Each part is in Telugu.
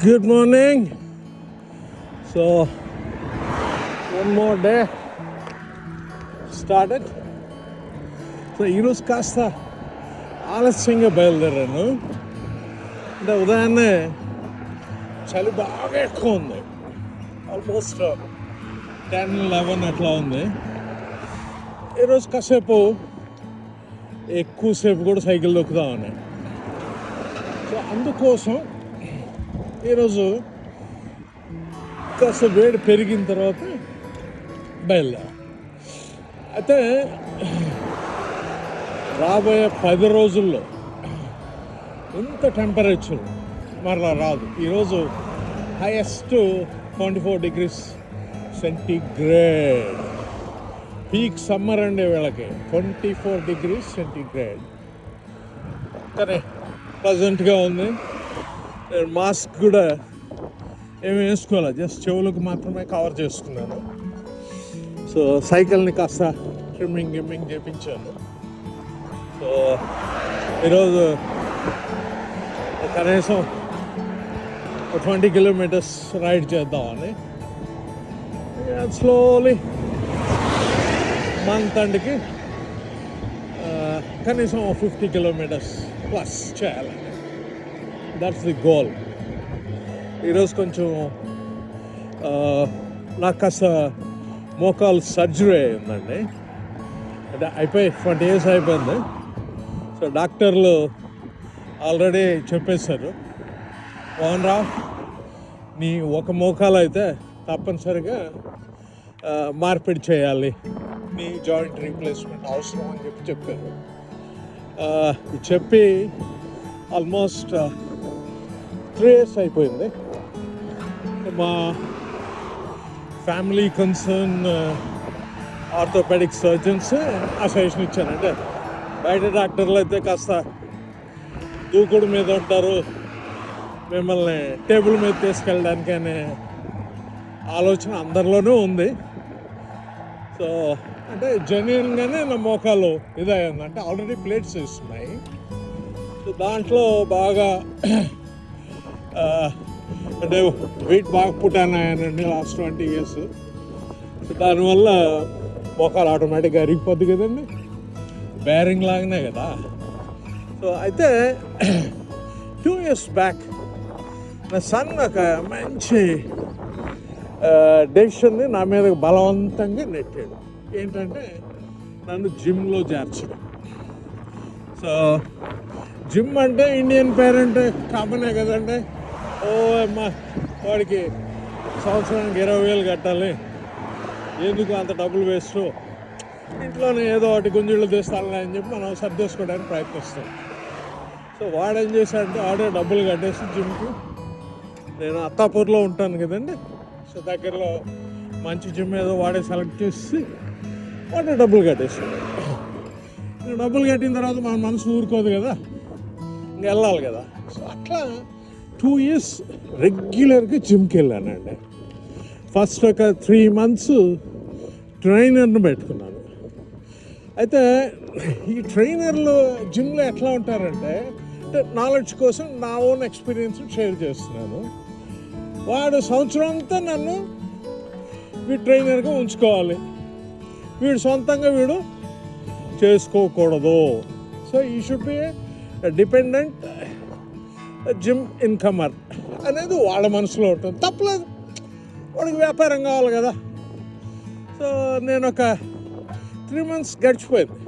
Good morning. So, one more day started. So ఈరోజు కాస్త ఆలస్యంగా బయలుదేరాను. అంటే ఉదయాన్నే చలి బాగా ఎక్కువ ఉంది, ఆల్మోస్ట్ 10-11 అట్లా ఉంది. ఈరోజు కాసేపు ఎక్కువసేపు కూడా సైకిల్ దొక్కుదామని. సో అందుకోసం ఈరోజు కాస్త వేడి పెరిగిన తర్వాత బయలుదేరా. అయితే రాబోయే 10 రోజుల్లో ఇంత టెంపరేచర్ మరలా రాదు. ఈరోజు highest 24 degrees centigrade, peak summer అండి వీళ్ళకి 24 degrees సెంటీగ్రేడ్. కానీ ప్లజెంట్గా ఉంది. నేను మాస్క్ కూడా ఏమి వేసుకోవాలి, జస్ట్ చెవులకు మాత్రమే కవర్ చేసుకున్నాను. సో సైకిల్ని కాస్త గిమ్మింగ్ చేయించాను. సో ఈరోజు కనీసం 20 kilometers రైడ్ చేద్దామని. స్లోలీ మంత్ అండ్కి కనీసం 50 kilometers ప్లస్ చేయాలని, దట్స్ ది గోల్. ఈరోజు కొంచెం నాకు కాస్త మోకాలు సర్జరీ అయిందండి. అంటే అయిపోయి 20 years అయిపోయింది. సో డాక్టర్లు ఆల్రెడీ చెప్పేశారు, మోహన్ రావు నీ ఒక మోకాలు అయితే తప్పనిసరిగా మార్పిడి చేయాలి, నీ జాయింట్ రీప్లేస్మెంట్ అవసరం అని చెప్పారు. ఇది చెప్పి ఆల్మోస్ట్ 3 years అయిపోయింది. మా ఫ్యామిలీ కన్సర్న్ ఆర్థోపెడిక్ సర్జన్స్ ఆ సజెషన్ ఇచ్చారు. అంటే బయట డాక్టర్లు అయితే కాస్త దూకుడు మీద ఉంటారు, మిమ్మల్ని టేబుల్ మీద తీసుకెళ్ళడానికి అనే ఆలోచన అందరిలోనూ ఉంది. సో అంటే జెన్యున్గానే నా మోకాలు ఇదయ్యింది. అంటే ఆల్రెడీ ప్లేట్స్ వేస్తున్నాయి. సో దాంట్లో బాగా అంటే వెయిట్ బాగా పుట్టానండి లాస్ట్ 20 years. సో దానివల్ల మోకాలు ఆటోమేటిక్గా అరిగిపోద్ది కదండి, బేరింగ్ లాగానే కదా. సో అయితే 2 years బ్యాక్ నా సన్ ఒక మంచి డెసిషన్ని నా మీద బలవంతంగా నెట్టాడు. ఏంటంటే నన్ను జిమ్లో చేర్చడం. సో జిమ్ అంటే ఇండియన్ పేరెంట్ కామనే కదండి. ఓ అమ్మ వాడికి సంవత్సరానికి 20,000 కట్టాలి, ఎందుకు అంత డబ్బులు వేస్ట్, ఇంట్లోనే ఏదో ఒకటి గుంజుళ్ళు తీస్తానులే అని చెప్పి మనం సర్దేసుకోవడానికి ప్రయత్నిస్తాం. సో వాడేం చేశాడంటే ఆడే డబ్బులు కట్టేసి జిమ్కి, నేను అత్తాపూర్లో ఉంటాను కదండి, సో దగ్గరలో మంచి జిమ్ ఏదో వాడే సెలెక్ట్ చేసి వాడే డబ్బులు కట్టేసాడు. డబ్బులు కట్టిన తర్వాత మన మనసు ఊరుకోదు కదా, ఇంక వెళ్ళాలి కదా. సో అట్లా 2 years రెగ్యులర్గా జిమ్కి వెళ్ళానండి. ఫస్ట్ ఒక 3 months ట్రైనర్ను పెట్టుకున్నాను. అయితే ఈ ట్రైనర్లు జిమ్లో ఎట్లా ఉంటారంటే, నాలెడ్జ్ కోసం నా ఓన్ ఎక్స్పీరియన్స్ షేర్ చేస్తున్నాను. వాడు సంవత్సరం అంతా నన్ను వీడు ట్రైనర్గా ఉంచుకోవాలి, వీడు సొంతంగా వీడు చేసుకోకూడదు. సో ఈ షుడ్ బి డిపెండెంట్ జిమ్ ఇన్కమర్ అనేది వాళ్ళ మనసులో ఉంటుంది. తప్పలేదు, వాడికి వ్యాపారం కావాలి కదా. సో నేను ఒక 3 months గడిచిపోయింది.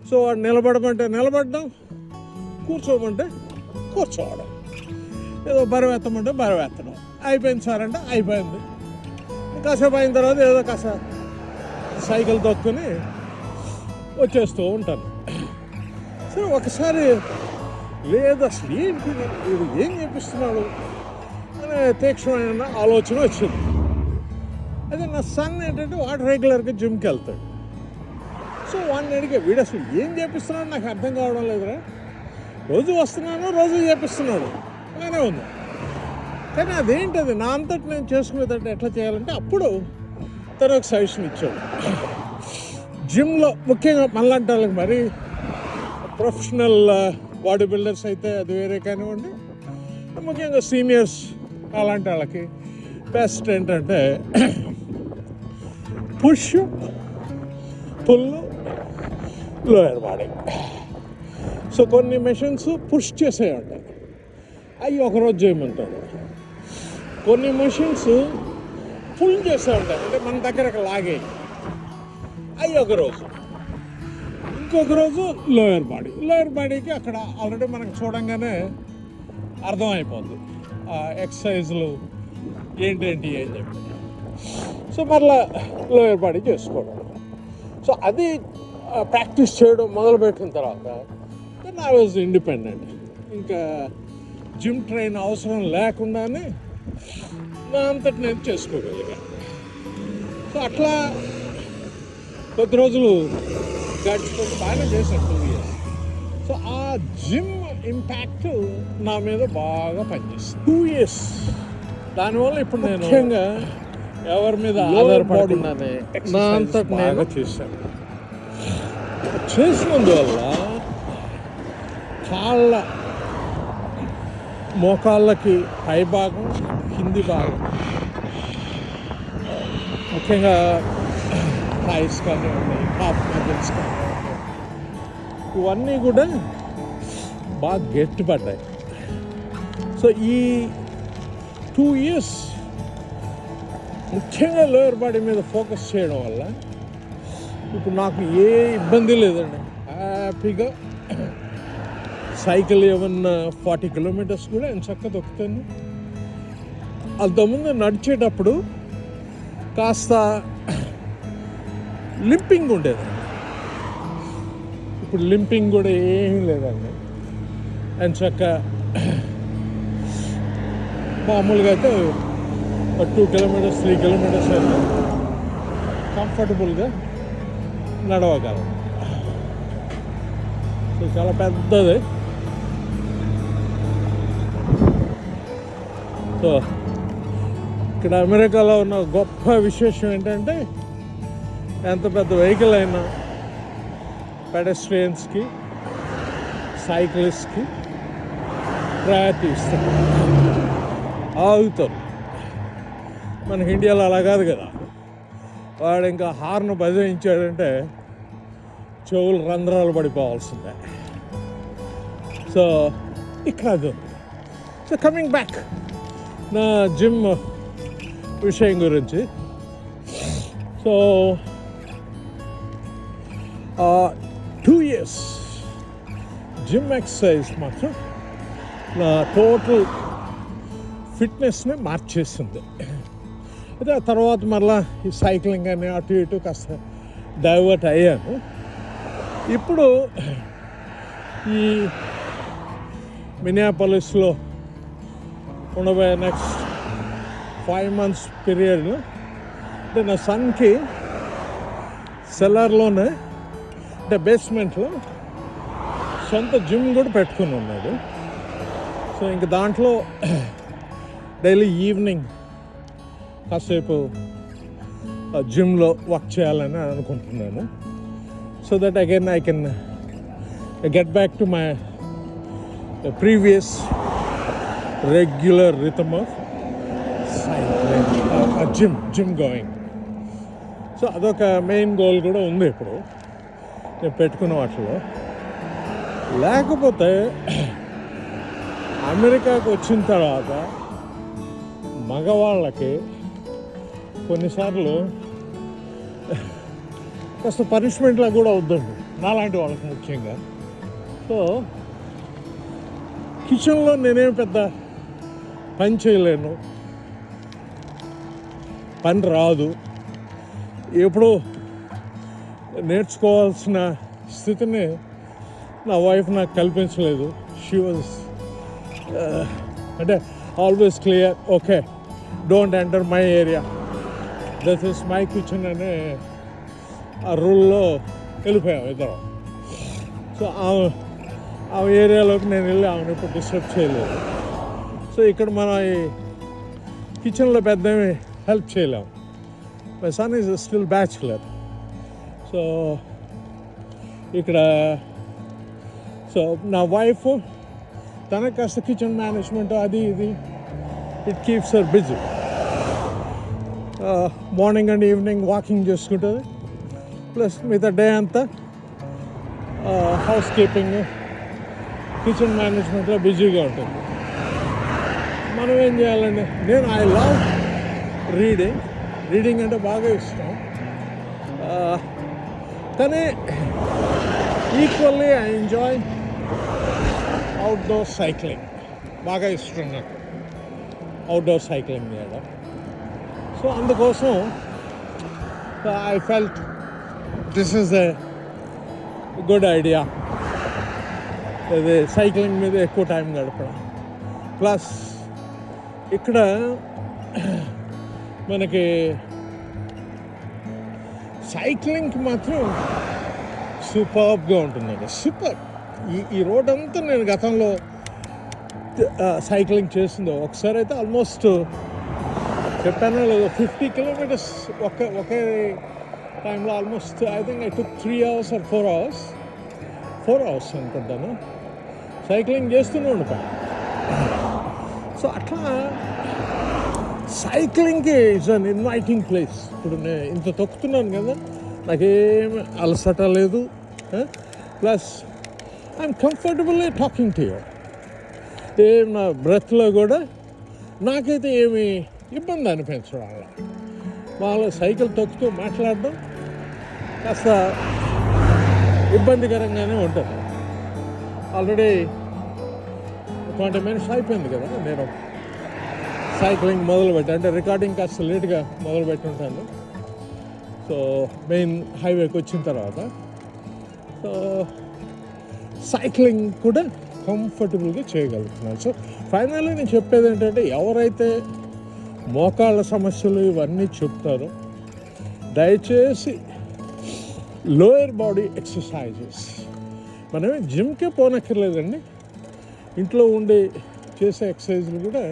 సో వాడు నిలబడమంటే నిలబడడం, కూర్చోమంటే కూర్చోవడం, ఏదో బరువు ఎత్తమంటే బరువు ఎత్తడం. అయిపోయింది సార్ అంటే అయిపోయింది. కాసేపు అయిన తర్వాత ఏదో కాస సైకిల్ తొక్కుని వచ్చేస్తూ ఉంటాను. సో ఒకసారి లేదు అసలు ఏంటి వీడు ఏం చేపిస్తున్నాడు అనే తీక్షణమైన ఆలోచన వచ్చింది. అదే నా సన్ ఏంటంటే వాడు రెగ్యులర్గా జిమ్కి వెళ్తాడు. సో వాడిని అడిగే, వీడు అసలు ఏం చేపిస్తున్నాడు నాకు అర్థం కావడం లేదురా, రోజు వస్తున్నాను రోజు చేపిస్తున్నాడు అలానే ఉంది, కానీ అదేంటది నా అంతటి నేను చేసుకునేటట్టు ఎట్లా చేయాలంటే అప్పుడు తను ఒక సజెషన్ ఇచ్చాడు. జిమ్లో ముఖ్యంగా మనలాంటి వాళ్ళకి మరి ప్రొఫెషనల్ బాడీ బిల్డర్స్ అయితే అది వేరే కానివ్వండి, ముఖ్యంగా సీనియర్స్ అలాంటి వాళ్ళకి బెస్ట్ ఏంటంటే push, pull, lower body. So కొన్ని మెషిన్స్ పుష్ చేసే ఉంటాయి, అవి ఒకరోజు చేయమంటారు. కొన్ని మెషిన్స్ పుల్ చేసే ఉంటాయి, అంటే మన దగ్గరకు లాగే, అవి ఒకరోజు. ఇంకొక రోజు లోయర్ బాడీ. లోయర్ బాడీకి అక్కడ ఆల్రెడీ మనకు చూడంగానే అర్థమైపోద్ది ఎక్సర్సైజ్లు ఏంటేంటి అని చెప్పి. సో మరలా లోయర్ బాడీ చేసుకోవడం. సో అది ప్రాక్టీస్ చేయడం మొదలుపెట్టిన తర్వాత దెన్ ఐ వాజ్ ఇండిపెండెంట్. ఇంకా జిమ్ ట్రైన్ అవసరం లేకుండానే నా అంతటి నేను చేసుకోగలిగాను. సో అట్లా కొద్ది రోజులు గడిచిపోతే బాగానే చేశాను 2 years. సో ఆ జిమ్ ఇంపాక్ట్ నా మీద బాగా పనిచేస్తుంది 2 years. దానివల్ల ఇప్పుడు నేను ముఖ్యంగా ఎవరి మీద ఆధారపడుతున్నానే నా అంతటి నేను చేశాను. చేసినందువల్ల కాళ్ళ మోకాళ్ళకి పై భాగం, కింది భాగం, ముఖ్యంగా థైస్ కానివ్వండి, కాఫ్ మజిల్స్ కానివ్వండి, ఇవన్నీ కూడా బాగా గట్టిపడ్డాయి. సో ఈ 2 years ముఖ్యంగా లోయర్ బాడీ మీద ఫోకస్ చేయడం వల్ల ఇప్పుడు నాకు ఏ ఇబ్బంది లేదండి. హ్యాపీగా సైకిల్ ఏమన్నా 40 kilometers కూడా నేను చక్కగా తొక్కుతాను. అంతకుముందు నడిచేటప్పుడు కాస్త లింపింగ్ ఉండేదండి, ఇప్పుడు లింపింగ్ కూడా ఏమీ లేదండి. అండ్ చక్క మామూలుగా అయితే 2 kilometers 3 kilometers అయితే కంఫర్టబుల్గా నడవగలం. సో చాలా పెద్దది. సో ఇక్కడ అమెరికాలో ఉన్న గొప్ప విశేషం ఏంటంటే ఎంత పెద్ద వెహికల్ అయినా పెడస్ట్రియన్స్కి, సైక్లిస్ట్కి ప్రయారిటీ ఇస్తారు, ఆగుతారు. మనకి ఇండియాలో అలా కాదు కదా, వాడు ఇంకా హార్న్ బజాయించాడంటే చెవులు రంధ్రాలు పడిపోవాల్సిందే. సో ఇక్కడ అది ఉంది. సో కమింగ్ బ్యాక్ నా జిమ్ విషయం గురించి. సో 2 years జిమ్ ఎక్సర్సైజ్ మాత్రం నా టోటల్ ఫిట్నెస్ని మార్చేసింది. అయితే ఆ తర్వాత మళ్ళీ ఈ సైక్లింగ్ అని అటు ఇటు కాస్త డైవర్ట్ అయ్యాను. ఇప్పుడు ఈ మినియాపోలిస్లో ఉండబోయే నెక్స్ట్ 5 months పీరియడ్ అంటే నా సన్కి సెల్లర్లోనే అంటే బేస్మెంట్లో సొంత జిమ్ కూడా పెట్టుకుని ఉన్నాడు. సో ఇంక దాంట్లో డైలీ ఈవినింగ్ కాసేపు జిమ్లో వర్క్ చేయాలని అనుకుంటున్నాను. So that again I can get back to my previous regular rhythm of gym going. So అదొక మెయిన్ గోల్ కూడా ఉంది ఇప్పుడు నేను పెట్టుకున్న వాటిలో. లేకపోతే అమెరికాకు వచ్చిన తర్వాత మగవాళ్ళకి కొన్నిసార్లు కాస్త పనిష్మెంట్లా కూడా వద్దండి, నాలాంటి వాళ్ళకి ముఖ్యంగా. సో కిచెన్లో నేనేం పెద్ద పని చేయలేను, పని రాదు, ఎప్పుడూ నేర్చుకోవాల్సిన స్థితిని నా వైఫ్ నాకు కల్పించలేదు. షీ వాజ్ అంటే always clear, okay don't enter my area, this is my kitchen అనే ఆ రూల్లో వెళ్ళిపోయాం ఇద్దరం. సో ఆ ఏరియాలోకి నేను వెళ్ళి ఆమెను ఇప్పుడు డిస్టర్బ్ చేయలేదు. సో ఇక్కడ మన ఈ కిచెన్లో పెద్ద హెల్ప్ చేయలేము. My son is still bachelor. So ఇక్కడ సో నా వైఫ్ తనకు కాస్త కిచెన్ మేనేజ్మెంట్ అది ఇది it keeps her busy. Morning and evening walking చేసుకుంటుంది, ప్లస్ మిగతా డే అంతా హౌస్ కీపింగ్, కిచెన్ మేనేజ్మెంట్లో బిజీగా ఉంటుంది. మనం ఏం చేయాలండి? ఐ లవ్ రీడింగ్ అంటే బాగా ఇష్టం. కానీ equally I enjoy outdoor cycling. బాగా ఇష్టం నాకు అవుట్డోర్ సైక్లింగ్ చేయడం. సో అందుకోసం I felt this is a good idea. ఇది సైక్లింగ్ మీద ఎక్కువ టైం గడపడం. ప్లస్ ఇక్కడ మనకి సైక్లింగ్కి మాత్రం సూపర్గా ఉంటుందండి. సూపర్. ఈ రోడ్ అంతా నేను గతంలో సైక్లింగ్ చేసింది. ఒకసారి అయితే ఆల్మోస్ట్ చెప్పాను 50 kilometers ఒకే టైంలో almost I think I took 3 hours or 4 hours అనుకుంటాను సైక్లింగ్ చేస్తూనే ఉండిపోయాను. సో అట్లా సైక్లింగ్కి ఇట్స్ అన్ ఇన్వైటింగ్ ప్లేస్. ఇప్పుడు నేను ఇంత తొక్కుతున్నాను కదా, నాకేమి అలసట లేదు. Plus I'm comfortably talking to you. ఏం నా బ్రెత్లో కూడా నాకైతే ఏమి ఇబ్బంది అనిపించడం వల్ల వాళ్ళు సైకిల్ తొక్కుతూ మాట్లాడడం కాస్త ఇబ్బందికరంగానే ఉంటుంది. ఆల్రెడీ 20 minutes అయిపోయింది కదా నేను సైక్లింగ్ మొదలుపెట్టాను. అంటే రికార్డింగ్ కాస్త లేట్గా మొదలుపెట్టుంటాను. సో మెయిన్ హైవేకి వచ్చిన తర్వాత సో సైక్లింగ్ కూడా కంఫర్టబుల్గా చేయగలుగుతున్నాను. సో ఫైనల్లీ నేను చెప్పేది ఏంటంటే, ఎవరైతే మోకాళ్ళ సమస్యలు ఇవన్నీ చెప్తారో దయచేసి లోయర్ బాడీ ఎక్సర్సైజెస్, మనమే జిమ్కే పోనక్కర్లేదండి, ఇంట్లో ఉండి చేసే ఎక్సర్సైజులు కూడా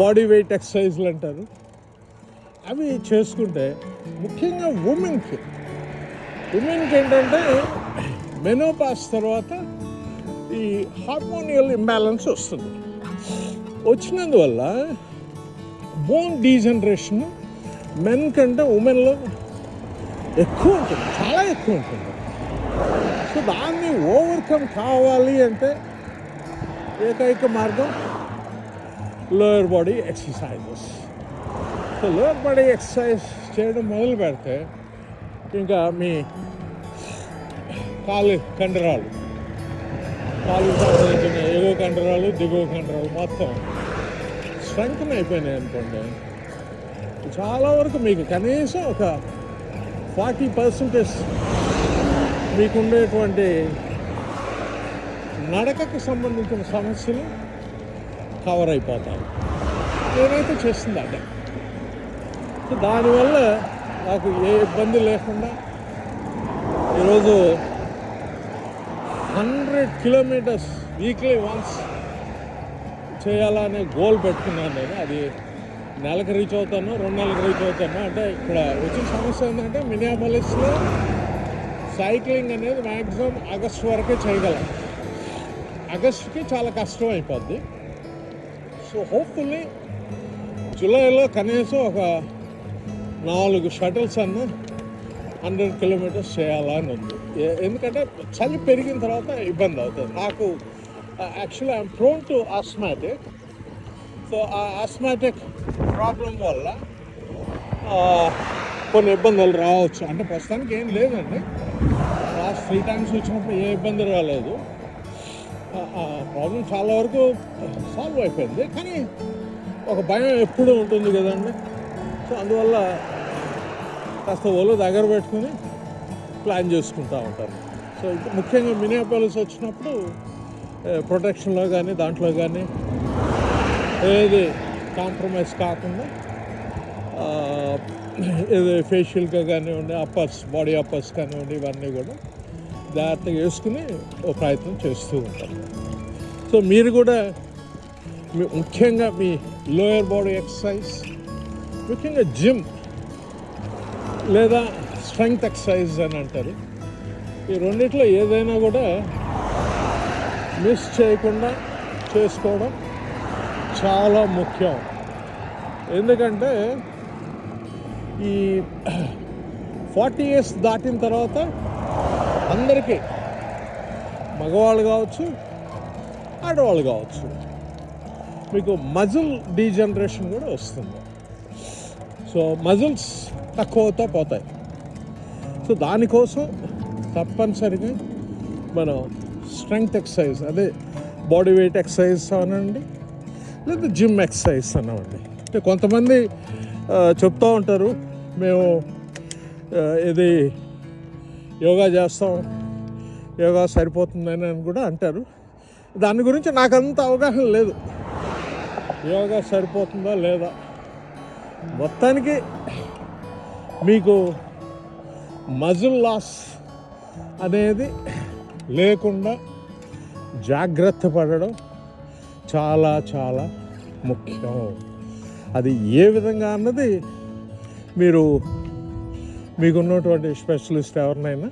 బాడీ వెయిట్ ఎక్సర్సైజులు అంటారు, అవి చేసుకుంటే ముఖ్యంగా ఉమెన్కి ఏంటంటే మెనోపాస్ తర్వాత ఈ హార్మోనియల్ ఇంబ్యాలెన్స్ వస్తుంది. వచ్చినందువల్ల బోన్ డీజనరేషన్ మెన్ కంటే ఉమెన్లో ఎక్కువ ఉంటుంది, చాలా ఎక్కువ ఉంటుంది. సో దాన్ని ఓవర్కమ్ కావాలి అంటే ఏకైక మార్గం lower body exercises. So lower body exercise చేయడం మొదలు పెడితే ఇంకా మీ కాలు సంబంధించిన ఎగువ కండరాలు దిగువ కండరాలు మొత్తం స్ట్రెంగ్త్ అయిపోయినాయి అనుకోండి, చాలా వరకు మీకు కనీసం ఒక 40% మీకు ఉండేటువంటి నడకకు సంబంధించిన సమస్యలు కవర్ అయిపోతాయి. నేనైతే చేస్తుంది అదే. సో దానివల్ల నాకు ఏ ఇబ్బంది లేకుండా ఈరోజు 100 kilometers వీక్లీ వన్స్ చేయాలనే గోల్ పెట్టుకున్నాను నేను. అది నెలకు రీచ్ అవుతాను, 2 నెలలకు రీచ్ అవుతాను. అంటే ఇక్కడ వచ్చిన సమస్య ఏంటంటే, మినియాపోలిస్లో సైక్లింగ్ అనేది మ్యాక్సిమం ఆగస్టు వరకే చేయగలం. ఆగస్టుకి చాలా కష్టం అయిపోద్ది. సో హోప్ఫుల్లీ జూలైలో కనీసం ఒక 4 షటిల్స్ అన్న 100 kilometers చేయాలని ఉంది. ఎందుకంటే చలి పెరిగిన తర్వాత ఇబ్బంది అవుతుంది నాకు. Actually I'm prone to osmotic. So ఆ ఆస్మాటిక్ ప్రాబ్లం వల్ల కొన్ని ఇబ్బందులు రావచ్చు. అంటే ప్రస్తుతానికి ఏం లేదండి, లాస్ట్ 3 times వచ్చినప్పుడు ఏ ఇబ్బంది రాలేదు. ప్రాబ్లం చాలా వరకు సాల్వ్ అయిపోయింది. కానీ ఒక భయం ఎప్పుడూ ఉంటుంది కదండి. సో అందువల్ల కాస్త ఒళ్ళు దగ్గర పెట్టుకుని ప్లాన్ చేసుకుంటూ ఉంటారు. సో ముఖ్యంగా మినియాపోలిస్ వచ్చినప్పుడు ప్రొటెక్షన్లో కానీ దాంట్లో కానీ ఏది కాంప్రమైజ్ కాకుండా ఏది ఫేషియల్గా కానివ్వండి, బాడీ అప్పర్స్ కానివ్వండి, ఇవన్నీ కూడా జాగ్రత్తగా వేసుకుని ఒక ప్రయత్నం చేస్తూ ఉంటారు. సో మీరు కూడా ముఖ్యంగా మీ లోయర్ బాడీ ఎక్సర్సైజ్, ముఖ్యంగా జిమ్ లేదా స్ట్రెంగ్త్ ఎక్సర్సైజ్ అని అంటారు, ఈ రెండిట్లో ఏదైనా కూడా మిస్ చేయకుండా చేసుకోవడం చాలా ముఖ్యం. ఎందుకంటే ఈ 40 years దాటిన తర్వాత అందరికీ, మగవాళ్ళు కావచ్చు, ఆడవాళ్ళు కావచ్చు, మీకు మజిల్ డీజనరేషన్ కూడా వస్తుంది. సో మజిల్స్ తక్కువ అవుతా పోతాయి. సో దానికోసం తప్పనిసరిగా మనం స్ట్రెంగ్త్ ఎక్సర్సైజ్, అదే బాడీ వెయిట్ ఎక్సర్సైజ్ అనండి, లేదా జిమ్ ఎక్సర్సైజ్ అన్నామండి. అంటే కొంతమంది చెప్తూ ఉంటారు, మేము ఇది యోగా చేస్తాం, యోగా సరిపోతుందని అని కూడా అంటారు. దాని గురించి నాకంత అవగాహన లేదు, యోగా సరిపోతుందా లేదా. మొత్తానికి మీకు మజిల్ లాస్ అనేది లేకుండా జాగ్రత్త పడడం చాలా చాలా ముఖ్యం. అది ఏ విధంగా అన్నది మీకున్నటువంటి స్పెషలిస్ట్ ఎవరినైనా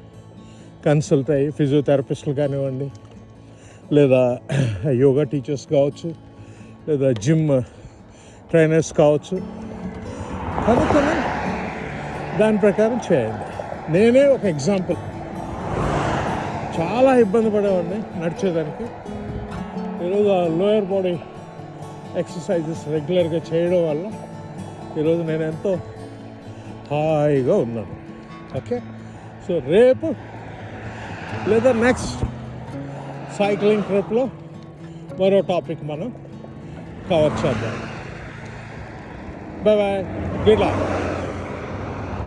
కన్సల్ట్ అయ్యి, ఫిజియోథెరపిస్టులు కానివ్వండి, లేదా యోగా టీచర్స్ కావచ్చు, లేదా జిమ్ ట్రైనర్స్ కావచ్చు, కనుక్కొని దాని ప్రకారం చేయండి. నేనే ఒక ఎగ్జాంపుల్, చాలా ఇబ్బంది పడేవాడిని నడిచేదానికి. ఈరోజు ఆ లోయర్ బాడీ ఎక్సర్సైజెస్ రెగ్యులర్గా చేయడం వల్ల ఈరోజు నేను ఎంతో హాయిగా ఉన్నాను. ఓకే, సో రేపు లేదా నెక్స్ట్ సైక్లింగ్ ట్రిప్లో మరో టాపిక్ మనం కవర్ చేద్దాం. Bye bye, good luck.